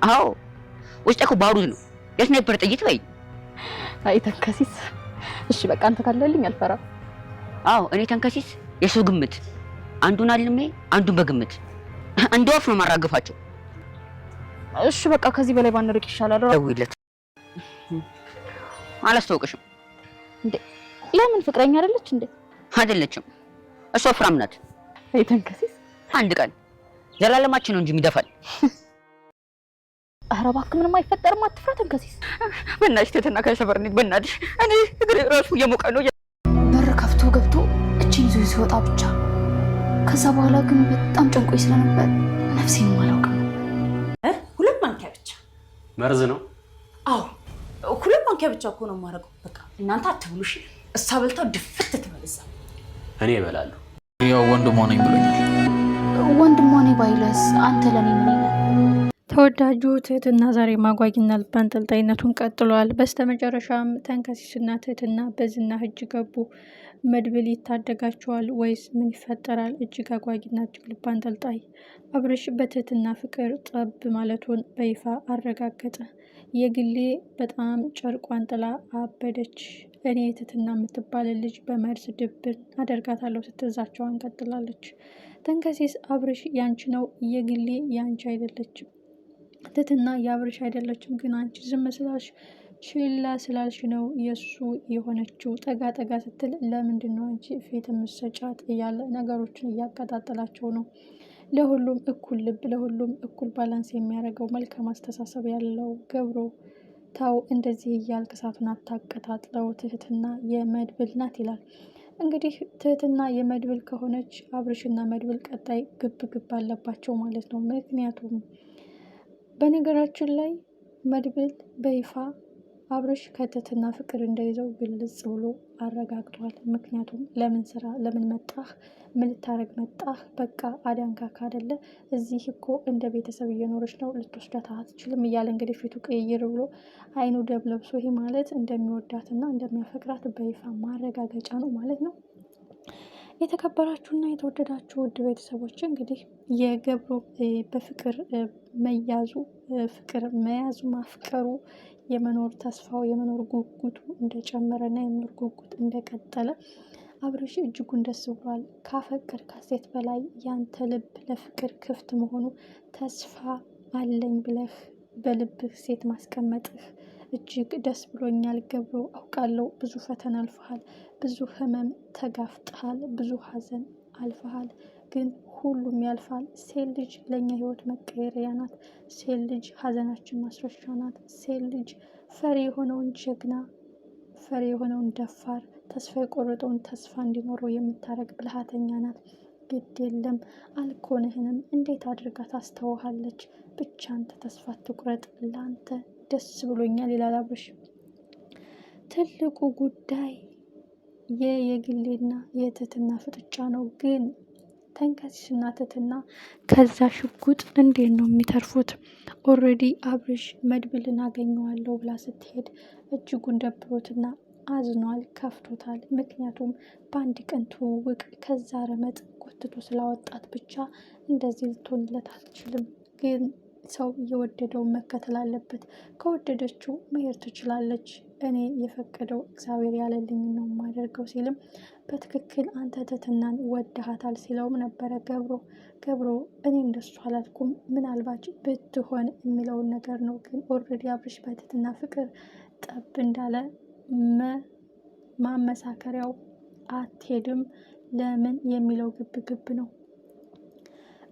አዎ ውስጥ እኮ ባሩድ ነው የስናይፐር ጥይት በይ። አይ ተንከሲስ። እሺ በቃ አንተ ካለልኝ አልፈራም። አዎ እኔ ተንከሲስ የሰው ግምት አንዱን አልሜ አንዱን በግምት እንደ ወፍ ነው ማራገፋቸው። እሺ በቃ ከዚህ በላይ ባንርቅ ይሻላል። ደውይለት። አላስታውቅሽም እንዴ? ለምን ፍቅረኛ አይደለች እንዴ? አይደለችም፣ እሷ ፍራም ናት። አይ ተንከሲስ። አንድ ቀን ዘላለማችን ነው እንጂ የሚደፋል። ኧረ እባክህ ምንም አይፈጠርም፣ አትፍራ ተንከሲስ። በእናትሽ ትህትና ከሰፈር እንሂድ በእናትሽ። እኔ እግሬ ራሱ እየሞቀ ነው። በር ከፍቶ ገብቶ እቺን ይዞ ሲወጣ ብቻ። ከዛ በኋላ ግን በጣም ጨንቆኝ ስለነበር ነፍሴን አላውቅም። ሁለት ማንኪያ ብቻ መርዝ ነው? አዎ ሁለት ማንኪያ ብቻ እኮ ነው የማደርገው። በቃ እናንተ አትብሉሽ፣ እሷ በልታው ድፍት ትመልሳ። እኔ እበላለሁ። ያው ወንድሟ ነኝ ብሎኛል። ወንድሟ ነኝ ባይለስ አንተ ለኔ ምን ይላል? ተወዳጁ ትህትና ዛሬ ማጓጊና ልብ አንጠልጣይነቱን ቀጥሏል። በስተመጨረሻም ተንከሲስና ትህትና በዝና እጅ ገቡ። መድብል ይታደጋቸዋል ወይስ ምን ይፈጠራል? እጅግ አጓጊና እጅግ ልብ አንጠልጣይ። አብርሽ በትህትና ፍቅር ጠብ ማለቱን በይፋ አረጋገጠ። የግሌ በጣም ጨርቋን ጥላ አበደች። እኔ ትህትና የምትባል ልጅ በመርዝ ድብን አደርጋታለሁ ስትዛቸዋን ቀጥላለች። ተንከሲስ አብርሽ ያንቺ ነው፣ የግሌ ያንቺ አይደለችም። ትህትና የአብርሽ አይደለችም፣ ግን አንቺ ዝም ስላልሽ ችላ ስላልሽ ነው የእሱ የሆነችው። ጠጋ ጠጋ ስትል ለምንድን ነው አንቺ ፊት የምትሰጫት? እያለ ነገሮችን እያቀጣጠላቸው ነው። ለሁሉም እኩል ልብ፣ ለሁሉም እኩል ባላንስ የሚያደርገው መልካም አስተሳሰብ ያለው ገብሮ ታው እንደዚህ እያልክ እሳቱን አታቀጣጥለው፣ ትህትና የመድብል ናት ይላል። እንግዲህ ትህትና የመድብል ከሆነች አብርሽና መድብል ቀጣይ ግብ ግብ አለባቸው ማለት ነው። ምክንያቱም በነገራችን ላይ መድብል በይፋ አብርሽ ከትህትና ፍቅር እንደይዘው ግልጽ ብሎ አረጋግጧል። ምክንያቱም ለምን ስራ ለምን መጣህ? ምን ልታረግ መጣህ? በቃ አዳንካካ አይደለ? እዚህ እኮ እንደ ቤተሰብ እየኖረች ነው፣ ልትወስዳት አትችልም እያለ እንግዲህ ፊቱ ቀይር ብሎ አይኑ ደም ለብሶ ይሄ ማለት እንደሚወዳትና እንደሚያፈቅራት በይፋ ማረጋገጫ ነው ማለት ነው። የተከበራችሁና የተወደዳችሁ ውድ ቤተሰቦች እንግዲህ የገብሮ በፍቅር መያዙ ፍቅር መያዙ ማፍቀሩ የመኖር ተስፋው የመኖር ጉጉቱ እንደጨመረና የመኖር ጉጉት እንደቀጠለ አብርሽ እጅጉን ደስ ብሏል። ካፈቀርካት ሴት በላይ ያንተ ልብ ለፍቅር ክፍት መሆኑ ተስፋ አለኝ ብለህ በልብህ ሴት ማስቀመጥህ እጅግ ደስ ብሎኛል ገብሮ። አውቃለሁ ብዙ ፈተና አልፈሃል፣ ብዙ ህመም ተጋፍጠሃል፣ ብዙ ሀዘን አልፈሃል፣ ግን ሁሉም ያልፋል። ሴት ልጅ ለእኛ ህይወት መቀየሪያ ናት። ሴት ልጅ ሀዘናችን ማስረሻ ናት። ሴት ልጅ ፈሪ የሆነውን ጀግና፣ ፈሪ የሆነውን ደፋር፣ ተስፋ የቆረጠውን ተስፋ እንዲኖረው የምታደርግ ብልሃተኛ ናት። ግድ የለም አልኮንህንም እንዴት አድርጋ ታስተውሃለች። ብቻ አንተ ተስፋ ትቁረጥ፣ ለአንተ ደስ ብሎኛል ይላል አብርሽ። ትልቁ ጉዳይ የግሌና የትህትና ፍጥጫ ነው። ግን ተንከሲስና ትህትና ከዛ ሽጉጥ እንዴት ነው የሚተርፉት? ኦልሬዲ አብርሽ መድብልን አገኘዋለሁ ብላ ስትሄድ እጅጉን ደብሮትና አዝኗል፣ ከፍቶታል። ምክንያቱም በአንድ ቀን ትውውቅ ከዛ ረመጥ ጎትቶ ስላወጣት ብቻ እንደዚህ ልትሆንለት አትችልም። ግን ሰው የወደደውን መከተል አለበት። ከወደደችው መሄድ ትችላለች። እኔ የፈቀደው እግዚአብሔር ያለልኝ ነው የማደርገው ሲልም በትክክል አንተ ትህትናን ወደሃታል ሲለውም ነበረ ገብሮ እኔ እንደሱ አላልኩም፣ ምናልባት ብትሆን የሚለውን ነገር ነው። ግን ኦልሬዲ አብርሽ በትህትና ፍቅር ጠብ እንዳለ ማመሳከሪያው አትሄድም ለምን የሚለው ግብ ግብ ነው።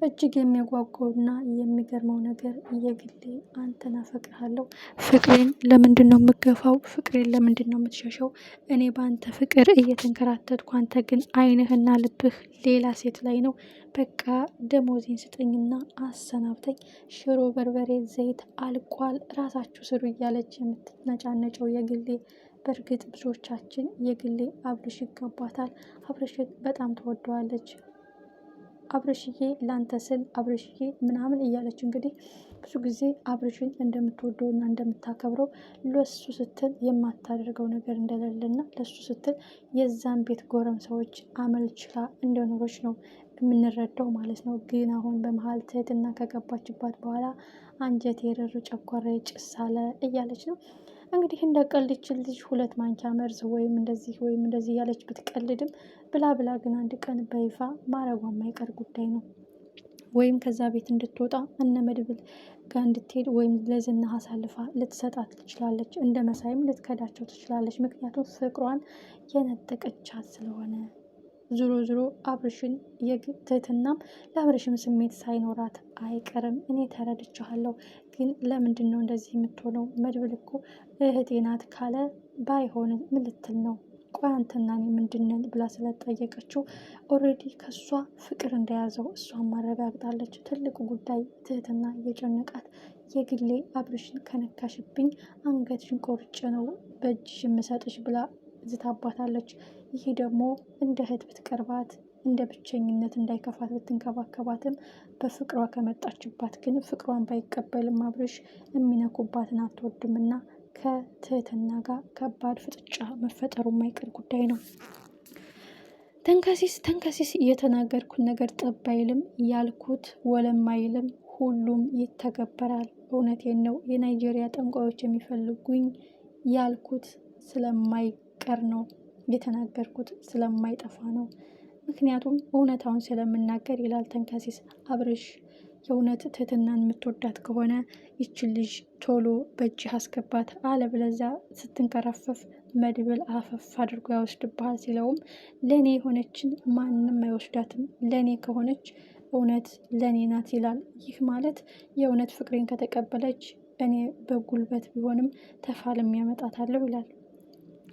እጅግ የሚያጓጓውና የሚገርመው ነገር የግሌ አንተን አፈቅርሃለሁ፣ ፍቅሬን ለምንድን ነው የምገፋው? ፍቅሬን ለምንድን ነው የምትሸሸው? እኔ በአንተ ፍቅር እየተንከራተትኩ አንተ ግን አይንህና ልብህ ሌላ ሴት ላይ ነው። በቃ ደሞዜን ስጠኝና አሰናብተኝ፣ ሽሮ በርበሬ ዘይት አልቋል፣ ራሳችሁ ስሩ እያለች የምትነጫነጨው የግሌ። በእርግጥ ብዙዎቻችን የግሌ አብርሽ ይገባታል፣ አብርሽ በጣም ተወደዋለች፣ አብርሽዬ ላንተ ስል አብርሽዬ ምናምን እያለች እንግዲህ ብዙ ጊዜ አብርሽን እንደምትወደውና እንደምታከብረው ለሱ ስትል የማታደርገው ነገር እንደሌለና ለሱ ስትል የዛን ቤት ጎረምሳዎች አመልችላ እንደኖረች ነው የምንረዳው ማለት ነው። ግን አሁን በመሀል ትህትና ከገባችባት በኋላ አንጀት የረሩ ጨጓራ ጭስ አለ እያለች ነው እንግዲህ። እንደ ቀልድች ልጅ 2 ማንኪያ መርዝ ወይም እንደዚህ እያለች ብትቀልድም ብላ ግን አንድ ቀን በይፋ ማረጓ የማይቀር ጉዳይ ነው። ወይም ከዛ ቤት እንድትወጣ እነ መድብል ጋር እንድትሄድ ወይም ለዝና አሳልፋ ልትሰጣት ትችላለች። እንደ መሳይም ልትከዳቸው ትችላለች። ምክንያቱም ፍቅሯን የነጠቀቻት ስለሆነ ዞሮ አብርሽን ትህትናም ለአብርሽም ስሜት ሳይኖራት አይቀርም። እኔ ተረድቻለሁ፣ ግን ለምንድን ነው እንደዚህ የምትሆነው? መድብል እኮ እህቴ ናት ካለ ባይሆን ምን ልትል ነው? ቆይ አንተና እኔ ምንድን ነን ብላ ስለጠየቀችው ኦልሬዲ ከሷ ፍቅር እንደያዘው እሷን ማረጋግጣለች። ትልቁ ጉዳይ ትህትና የጨነቃት የግሌ አብርሽን ከነካሽብኝ አንገትሽን ቆርጬ ነው በእጅሽ የምሰጥሽ ብላ ዝታባታለች። ይሄ ደግሞ እንደ እህት ብትቀርባት እንደ ብቸኝነት እንዳይከፋት ብትንከባከባትም በፍቅሯ ከመጣችባት ግን ፍቅሯን ባይቀበልም አብርሽ የሚነኩባትን አትወድምና ከትህትና ጋር ከባድ ፍጥጫ መፈጠሩ የማይቀር ጉዳይ ነው። ተንከሲስ እየተናገርኩት ነገር ጠብ አይልም፣ ያልኩት ወለም አይልም፣ ሁሉም ይተገበራል። እውነቴን ነው። የናይጄሪያ ጠንቋዮች የሚፈልጉኝ ያልኩት ስለማይቀር ነው፣ የተናገርኩት ስለማይጠፋ ነው። ምክንያቱም እውነታውን ስለምናገር ይላል ተንከሲስ። አብርሽ የእውነት ትህትናን የምትወዳት ከሆነ ይችን ልጅ ቶሎ በእጅህ አስገባት፣ አለበለዚያ ስትንከራፈፍ መድብል አፈፍ አድርጎ ያወስድብሃል ሲለውም ለእኔ የሆነችን ማንም አይወስዳትም፣ ለእኔ ከሆነች እውነት ለእኔ ናት ይላል። ይህ ማለት የእውነት ፍቅሬን ከተቀበለች እኔ በጉልበት ቢሆንም ተፋልሜ ያመጣታለሁ ይላል።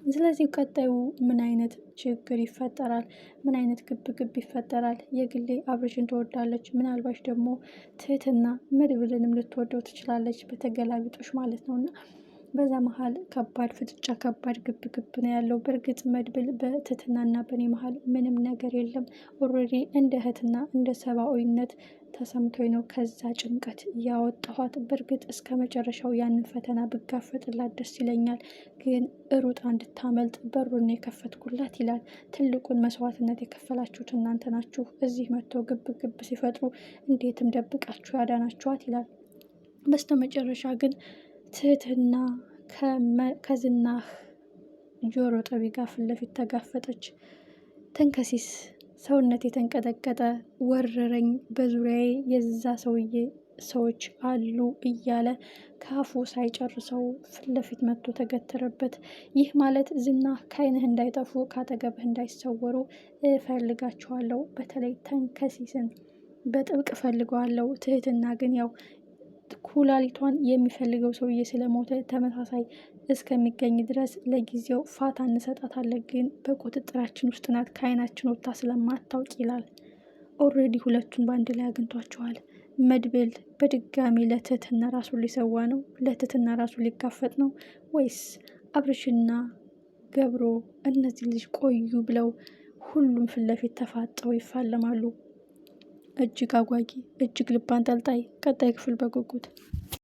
ስለዚህ ቀጣዩ ምን አይነት ችግር ይፈጠራል? ምን አይነት ግብ ይፈጠራል? የግሌ አብርሽን ትወዳለች፣ ምናልባች ደግሞ ትህትና መድብልንም ልትወደው ትችላለች፣ በተገላቢጦሽ ማለት ነው። እና በዛ መሀል ከባድ ፍጥጫ ከባድ ግብ ነው ያለው። በእርግጥ መድብል በትህትናና በእኔ መሀል ምንም ነገር የለም። ኦልሬዲ እንደ እህትና እንደ ሰብአዊነት ተሰምቶኝ ነው ከዛ ጭንቀት ያወጣኋት። በእርግጥ እስከ መጨረሻው ያንን ፈተና ብጋፈጥላት ደስ ይለኛል፣ ግን ሩጣ እንድታመልጥ በሩን የከፈትኩላት ይላል። ትልቁን መስዋዕትነት የከፈላችሁት እናንተ ናችሁ። እዚህ መጥተው ግብ ሲፈጥሩ እንዴትም ደብቃችሁ ያዳናችኋት ይላል። በስተ መጨረሻ ግን ትህትና ከዝናህ ጆሮ ጠቢ ጋር ፊት ለፊት ተጋፈጠች። ተንከሲስ ሰውነት የተንቀጠቀጠ ወረረኝ፣ በዙሪያዬ የዛ ሰውዬ ሰዎች አሉ እያለ ከአፉ ሳይጨርሰው ፊት ለፊት መጥቶ ተገተረበት። ይህ ማለት ዝና ከዓይንህ እንዳይጠፉ ካጠገብህ እንዳይሰወሩ እፈልጋቸዋለሁ። በተለይ ተንከሲስን በጥብቅ እፈልገዋለሁ። ትህትና ግን ያው ኩላሊቷን የሚፈልገው ሰውዬ ስለሞተ ተመሳሳይ እስከሚገኝ ድረስ ለጊዜው ፋታ እንሰጣታለን፣ ግን በቁጥጥራችን ውስጥ ናት፣ ከዓይናችን ወጥታ ስለማታውቅ ይላል። ኦልሬዲ ሁለቱን በአንድ ላይ አግኝቷቸዋል። መድብል በድጋሚ ለትህትና ራሱን ሊሰዋ ነው? ለትህትና ራሱን ሊጋፈጥ ነው? ወይስ አብርሽና ገብሮ እነዚህ ልጅ ቆዩ ብለው ሁሉም ፊት ለፊት ተፋጠው ይፋለማሉ? እጅግ አጓጊ፣ እጅግ ልብ አንጠልጣይ። ቀጣይ ክፍል በጉጉት